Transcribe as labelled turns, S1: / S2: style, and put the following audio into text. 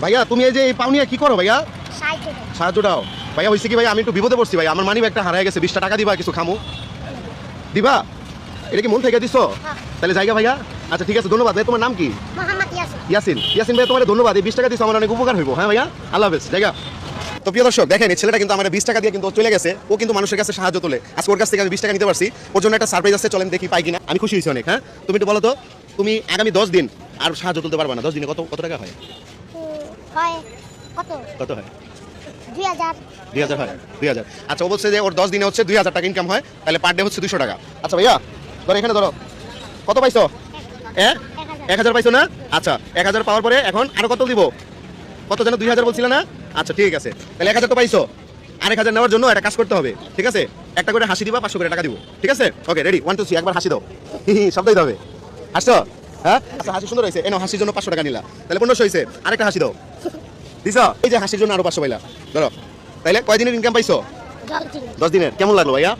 S1: ভাইয়া তুমি এই যে এই পাউনিয়া কি করো ভাইয়া? সাহায্য দাও ভাইয়া। হয়েছে কি ভাইয়া, আমি একটু বিপদে পড়ছি ভাই, আমার মানি ব্যাগটা হারায় গেছে, 20টা টাকা দিবা, কিছু খামু দিবা? এটা কি মন থেকে দিছো? তাহলে জায়গা ভাইয়া। আচ্ছা ঠিক আছে, ধন্যবাদ ভাই। তোমার নাম কি? ইয়াসিন। ইয়াসিন ভাই, তোমার ধন্যবাদ, এই 20 টাকা দিছো, আমার অনেক উপকার হইব। হ্যাঁ ভাইয়া, আল্লাহ হাফেজ। জায়গা। তো প্রিয় দর্শক দেখেন, এই ছেলেটা কিন্তু আমার 20 টাকা দিয়ে কিন্তু চলে গেছে, ও কিন্তু মানুষের কাছে সাহায্য তোলে। আজকে ওর কাছ থেকে আমি 20 টাকা নিতে পারছি, ওর জন্য একটা সারপ্রাইজ আছে, চলেন দেখি পাই কিনা। আমি খুশি হয়েছি অনেক। হ্যাঁ, তুমি একটু বলো তো, তুমি আগামী 10 দিন আর সাহায্য তুলতে পারবা না, 10 দিনে কত কত টাকা হয়? কত হয়? 2000 হয়। 2000। আচ্ছা, ও বলছে যে ওর 10 দিনে হচ্ছে 2000 টাকা ইনকাম হয়, তাহলে পার ডে হচ্ছে 200 টাকা। আচ্ছা ভাইয়া, ধরো এখানে ধরো, কত পাইছো? 1000 পাইছো না? আচ্ছা, 1000 পাওয়ার পরে এখন আরো কত দিব? কত যেন 2000 বলছিল না? আচ্ছা ঠিক আছে, তাহলে 1000 তো পাইছো, আর 1000 নেওয়ার জন্য একটা কাজ করতে হবে, ঠিক আছে? একটা করে হাসি দিবা, 500 করে টাকা দিব, ঠিক আছে? ওকে, রেডি, 1 2 3, একবার হাসি দাও। শব্দ দিতে হবে। হাসছো? হ্যাঁ, আচ্ছা হাসি সুন্দর হয়েছে, এনো হাসির জন্য 500 টাকা নিলা, তাহলে 1500 হয়েছে। আরেকটা হাসি দাও। দিছো? এই যে হাসির জন্য আরো 500 পাইলা, ধরো। তাইলে কয় দিনের ইনকাম পাইছো? 10 দিনের। কেমন লাগলো ভাইয়া?